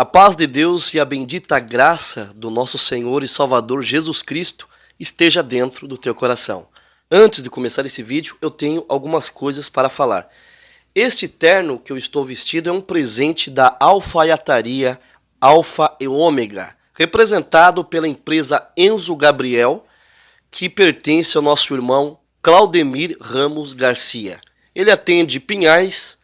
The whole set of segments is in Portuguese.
A paz de Deus e a bendita graça do nosso Senhor e Salvador Jesus Cristo esteja dentro do teu coração. Antes de começar esse vídeo, eu tenho algumas coisas para falar. Este terno que eu estou vestido é um presente da alfaiataria Alfa e Ômega, representado pela empresa Enzo Gabriel, que pertence ao nosso irmão Claudemir Ramos Garcia. Ele atende Pinhais,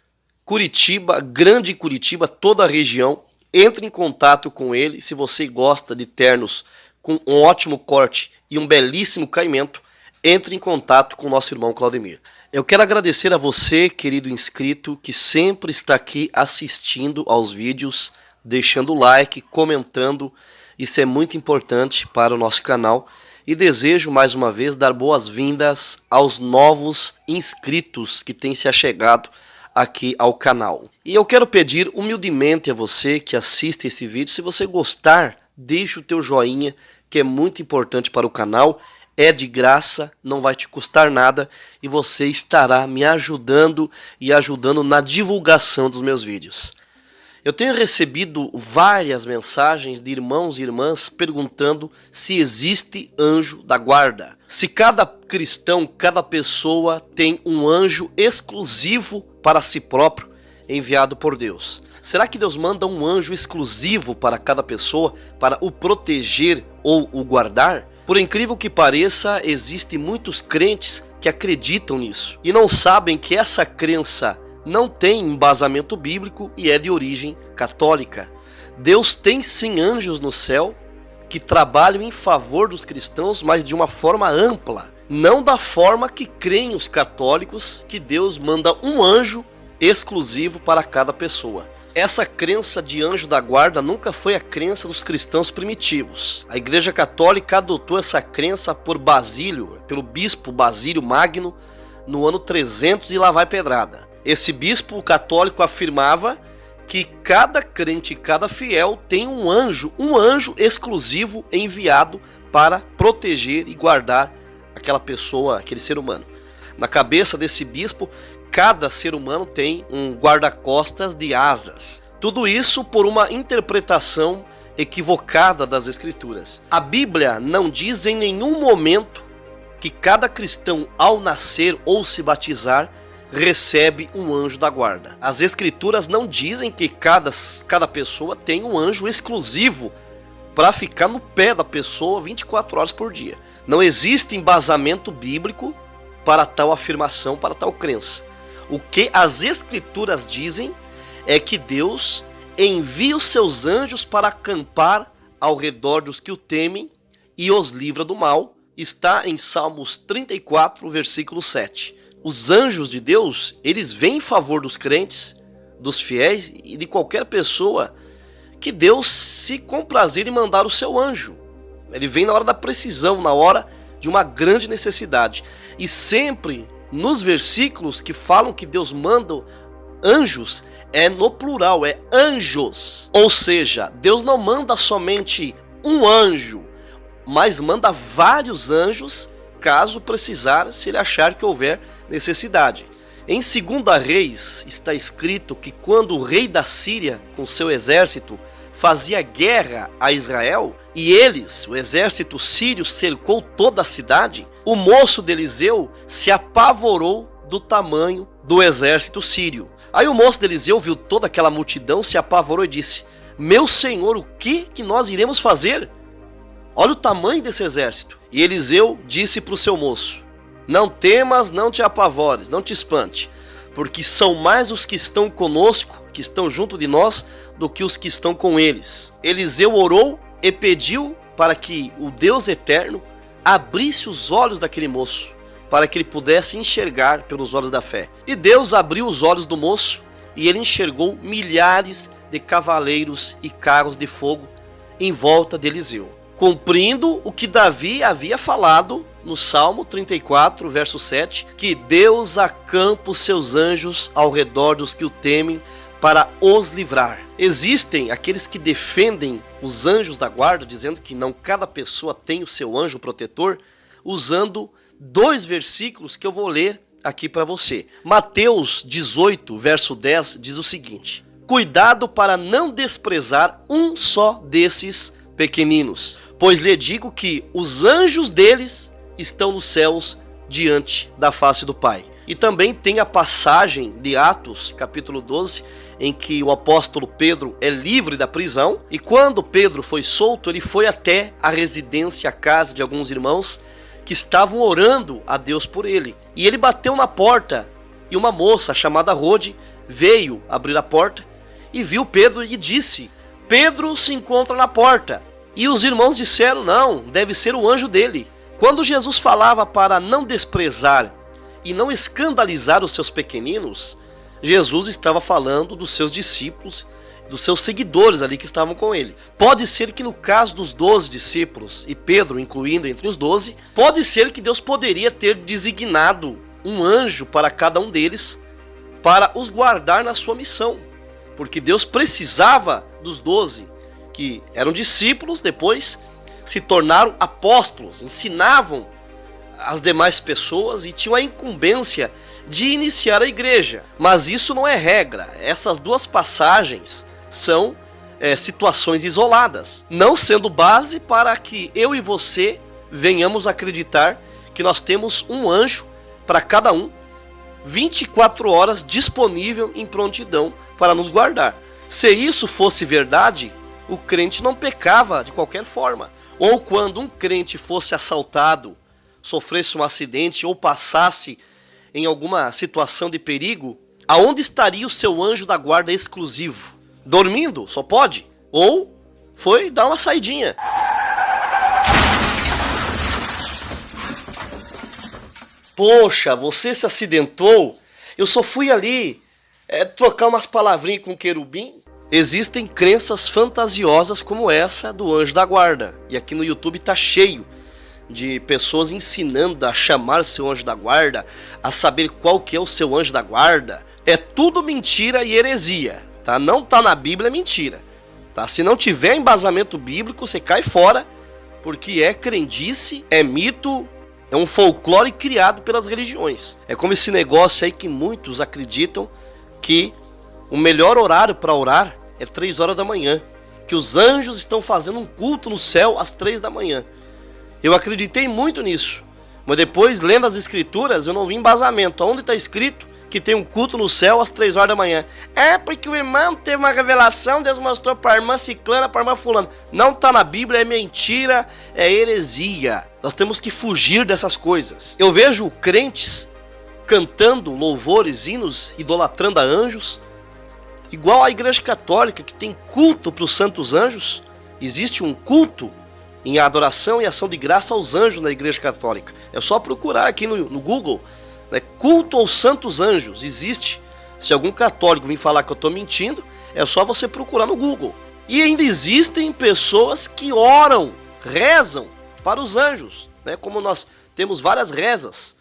Curitiba, Grande Curitiba, toda a região. Entre em contato com ele se você gosta de ternos com um ótimo corte e um belíssimo caimento. Entre em contato com o nosso irmão Claudemir. Eu quero agradecer a você, querido inscrito, que sempre está aqui assistindo aos vídeos, deixando o like, comentando. Isso é muito importante para o nosso canal. E desejo mais uma vez dar boas-vindas aos novos inscritos que têm se achegado aqui ao canal. E eu quero pedir humildemente a você que assiste esse vídeo, se você gostar, deixe o teu joinha, que é muito importante para o canal. É de graça, não vai te custar nada e você estará me ajudando e ajudando na divulgação dos meus vídeos. Eu tenho recebido várias mensagens de irmãos e irmãs perguntando se existe anjo da guarda. Se cada cristão, cada pessoa tem um anjo exclusivo para si próprio, enviado por Deus. Será que Deus manda um anjo exclusivo para cada pessoa para o proteger ou o guardar? Por incrível que pareça, existem muitos crentes que acreditam nisso e não sabem que essa crença não tem embasamento bíblico e é de origem católica. Deus tem sim anjos no céu que trabalham em favor dos cristãos, mas de uma forma ampla. Não da forma que creem os católicos, que Deus manda um anjo exclusivo para cada pessoa. Essa crença de anjo da guarda nunca foi a crença dos cristãos primitivos. A Igreja Católica adotou essa crença pelo bispo Basílio Magno, no ano 300 e lá vai pedrada. Esse bispo católico afirmava que cada crente, cada fiel tem um anjo exclusivo enviado para proteger e guardar aquela pessoa, aquele ser humano. Na cabeça desse bispo, cada ser humano tem um guarda-costas de asas. Tudo isso por uma interpretação equivocada das Escrituras. A Bíblia não diz em nenhum momento que cada cristão, ao nascer ou se batizar, recebe um anjo da guarda. As Escrituras não dizem que cada pessoa tem um anjo exclusivo para ficar no pé da pessoa 24 horas por dia. Não existe embasamento bíblico para tal afirmação, para tal crença. O que as Escrituras dizem é que Deus envia os seus anjos para acampar ao redor dos que o temem e os livra do mal. Está em Salmos 34, versículo 7. Os anjos de Deus, eles vêm em favor dos crentes, dos fiéis e de qualquer pessoa que Deus se comprazer em mandar o seu anjo. Ele vem na hora da precisão, na hora de uma grande necessidade. E sempre nos versículos que falam que Deus manda anjos, é no plural, é anjos. Ou seja, Deus não manda somente um anjo, mas manda vários anjos, caso precisar, se ele achar que houver necessidade. Em 2 Reis está escrito que quando o rei da Síria, com seu exército, fazia guerra a Israel, e o exército sírio, cercou toda a cidade, o moço de Eliseu se apavorou do tamanho do exército sírio. Aí o moço de Eliseu viu toda aquela multidão, se apavorou e disse: meu senhor, o que nós iremos fazer? Olha o tamanho desse exército. E Eliseu disse para o seu moço: não temas, não te apavores, não te espante, porque são mais os que estão conosco, que estão junto de nós, do que os que estão com eles. Eliseu orou e pediu para que o Deus eterno abrisse os olhos daquele moço, para que ele pudesse enxergar pelos olhos da fé. E Deus abriu os olhos do moço, e ele enxergou milhares de cavaleiros e carros de fogo em volta de Eliseu, cumprindo o que Davi havia falado no Salmo 34, verso 7, que Deus acampa os seus anjos ao redor dos que o temem para os livrar. Existem aqueles que defendem os anjos da guarda, dizendo que não cada pessoa tem o seu anjo protetor, usando dois versículos que eu vou ler aqui para você. Mateus 18, verso 10, diz o seguinte: cuidado para não desprezar um só desses pequeninos, pois lhe digo que os anjos deles estão nos céus diante da face do Pai. E também tem a passagem de Atos, capítulo 12, em que o apóstolo Pedro é livre da prisão, e quando Pedro foi solto, ele foi até a residência, a casa de alguns irmãos que estavam orando a Deus por ele. E ele bateu na porta, e uma moça chamada Rode veio abrir a porta e viu Pedro e disse: Pedro se encontra na porta. E os irmãos disseram: não, deve ser o anjo dele. Quando Jesus falava para não desprezar e não escandalizar os seus pequeninos, Jesus estava falando dos seus discípulos, dos seus seguidores ali que estavam com ele. Pode ser que no caso dos 12 discípulos, e Pedro incluindo entre os 12, pode ser que Deus poderia ter designado um anjo para cada um deles, para os guardar na sua missão. Porque Deus precisava dos 12, que eram discípulos, depois se tornaram apóstolos, ensinavam as demais pessoas e tinham a incumbência de iniciar a igreja. Mas isso não é regra. Essas duas passagens são situações isoladas, não sendo base para que eu e você venhamos acreditar que nós temos um anjo para cada um, 24 horas disponível em prontidão para nos guardar. Se isso fosse verdade, o crente não pecava de qualquer forma. Ou quando um crente fosse assaltado, sofresse um acidente ou passasse em alguma situação de perigo, aonde estaria o seu anjo da guarda exclusivo? Dormindo? Só pode? Ou foi dar uma saidinha? Poxa, você se acidentou? Eu só fui ali trocar umas palavrinhas com o querubim. Existem crenças fantasiosas como essa do anjo da guarda. E aqui no YouTube tá cheio de pessoas ensinando a chamar seu anjo da guarda, a saber qual que é o seu anjo da guarda. É tudo mentira e heresia, tá? Não tá na Bíblia, é mentira, tá? Se não tiver embasamento bíblico, você cai fora, porque é crendice, é mito, é um folclore criado pelas religiões. É como esse negócio aí que muitos acreditam que o melhor horário para orar é 3 horas da manhã, que os anjos estão fazendo um culto no céu às 3 da manhã. Eu acreditei muito nisso, mas depois, lendo as escrituras, eu não vi embasamento. Onde está escrito que tem um culto no céu às 3 horas da manhã? É porque o irmão teve uma revelação, Deus mostrou para a irmã ciclana, para a irmã fulana. Não está na Bíblia, é mentira, é heresia. Nós temos que fugir dessas coisas. Eu vejo crentes cantando louvores, hinos, idolatrando a anjos, igual a Igreja Católica, que tem culto para os santos anjos. Existe um culto em adoração e ação de graça aos anjos na Igreja Católica. É só procurar aqui no Google, né? Culto aos santos anjos. Existe. Se algum católico vir falar que eu estou mentindo, é só você procurar no Google. E ainda existem pessoas que oram, rezam para os anjos, né? Como nós temos várias rezas.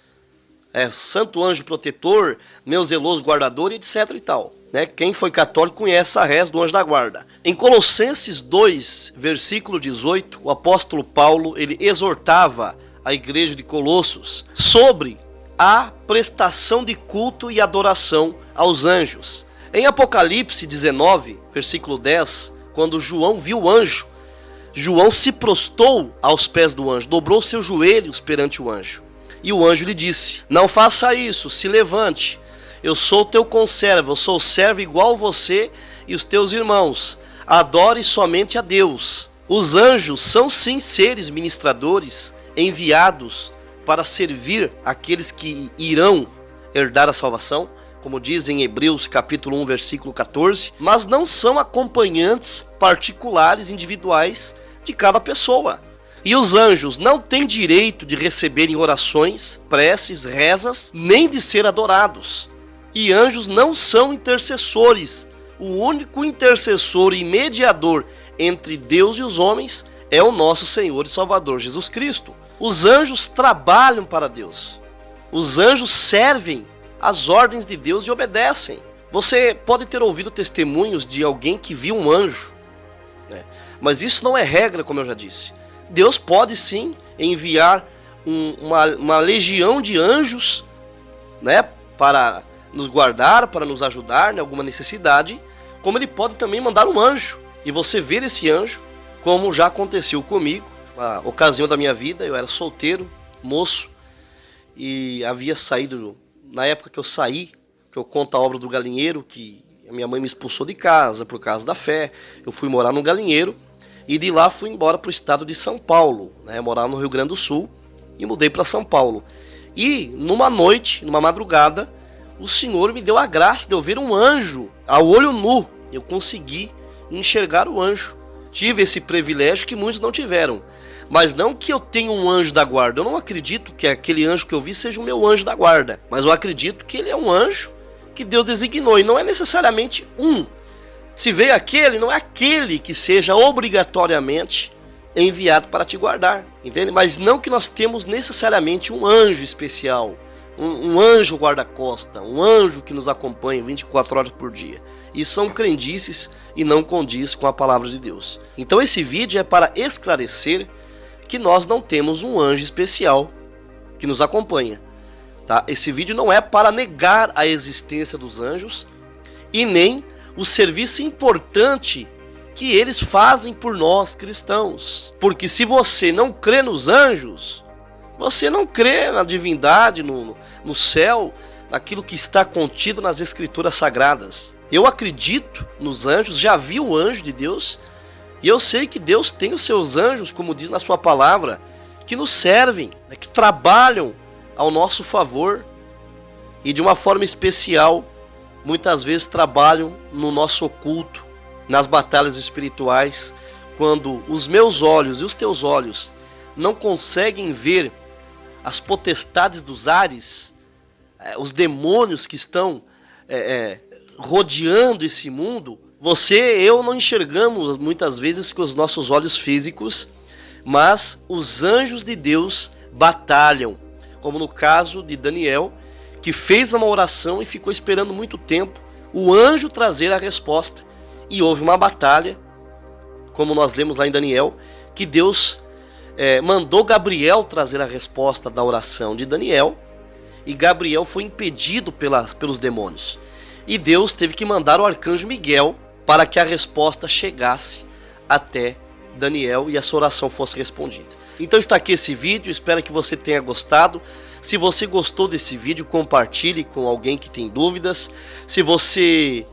Santo anjo protetor, meu zeloso guardador, etc e tal, né? Quem foi católico conhece a reza do anjo da guarda. Em Colossenses 2, versículo 18, o apóstolo Paulo, ele exortava a igreja de Colossos sobre a prestação de culto e adoração aos anjos. Em Apocalipse 19, versículo 10, quando João viu o anjo, João se prostrou aos pés do anjo, dobrou seus joelhos perante o anjo. E o anjo lhe disse: não faça isso, se levante. Eu sou teu conservo, eu sou servo igual você e os teus irmãos. Adore somente a Deus. Os anjos são sim seres ministradores enviados para servir aqueles que irão herdar a salvação, como diz em Hebreus capítulo 1, versículo 14, mas não são acompanhantes particulares, individuais de cada pessoa. E os anjos não têm direito de receberem orações, preces, rezas, nem de ser adorados. E anjos não são intercessores. O único intercessor e mediador entre Deus e os homens é o nosso Senhor e Salvador Jesus Cristo. Os anjos trabalham para Deus. Os anjos servem às ordens de Deus e obedecem. Você pode ter ouvido testemunhos de alguém que viu um anjo, né? Mas isso não é regra, como eu já disse. Deus pode sim enviar uma legião de anjos, né, para nos guardar, para nos ajudar em alguma necessidade, como ele pode também mandar um anjo e você ver esse anjo, como já aconteceu comigo. A ocasião da minha vida, eu era solteiro, moço, e havia saído, na época que eu saí, que eu conto a obra do galinheiro, que a minha mãe me expulsou de casa por causa da fé, eu fui morar no galinheiro, e de lá fui embora para o estado de São Paulo, né, morar no Rio Grande do Sul, e mudei para São Paulo. E numa noite, numa madrugada, o Senhor me deu a graça de eu ver um anjo, a olho nu, eu consegui enxergar o anjo. Tive esse privilégio que muitos não tiveram. Mas não que eu tenha um anjo da guarda. Eu não acredito que aquele anjo que eu vi seja o meu anjo da guarda. Mas eu acredito que ele é um anjo que Deus designou. E não é necessariamente um. Se veio aquele, não é aquele que seja obrigatoriamente enviado para te guardar. Entende? Mas não que nós temos necessariamente um anjo especial. Um anjo guarda-costa. Um anjo que nos acompanha 24 horas por dia. Isso são crendices e não condiz com a palavra de Deus. Então esse vídeo é para esclarecer que nós não temos um anjo especial que nos acompanha. Tá? Esse vídeo não é para negar a existência dos anjos e nem o serviço importante que eles fazem por nós cristãos. Porque se você não crê nos anjos, você não crê na divindade, no céu, naquilo que está contido nas escrituras sagradas. Eu acredito nos anjos, já vi o anjo de Deus, e eu sei que Deus tem os seus anjos, como diz na sua palavra, que nos servem, né, que trabalham ao nosso favor, e de uma forma especial, muitas vezes trabalham no nosso oculto, nas batalhas espirituais, quando os meus olhos e os teus olhos não conseguem ver as potestades dos ares, os demônios que estão rodeando esse mundo. Você e eu não enxergamos muitas vezes com os nossos olhos físicos, mas os anjos de Deus batalham, como no caso de Daniel, que fez uma oração e ficou esperando muito tempo o anjo trazer a resposta. E houve uma batalha, como nós lemos lá em Daniel, que Deus mandou Gabriel trazer a resposta da oração de Daniel, e Gabriel foi impedido pelos demônios. E Deus teve que mandar o arcanjo Miguel para que a resposta chegasse até Daniel e a sua oração fosse respondida. Então está aqui esse vídeo, espero que você tenha gostado. Se você gostou desse vídeo, compartilhe com alguém que tem dúvidas. Se você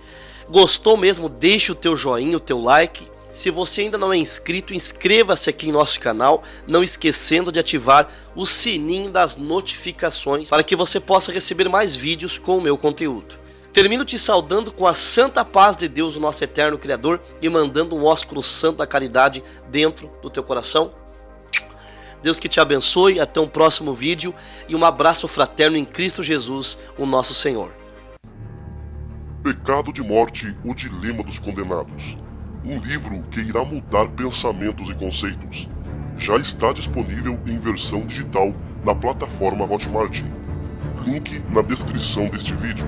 gostou mesmo, deixe o teu joinha, o teu like. Se você ainda não é inscrito, inscreva-se aqui em nosso canal, não esquecendo de ativar o sininho das notificações para que você possa receber mais vídeos com o meu conteúdo. Termino te saudando com a santa paz de Deus, o nosso eterno Criador, e mandando um ósculo santo da caridade dentro do teu coração. Deus que te abençoe, até um próximo vídeo e um abraço fraterno em Cristo Jesus, o nosso Senhor. Pecado de Morte, o Dilema dos Condenados. Um livro que irá mudar pensamentos e conceitos. Já está disponível em versão digital na plataforma Hotmart. Link na descrição deste vídeo.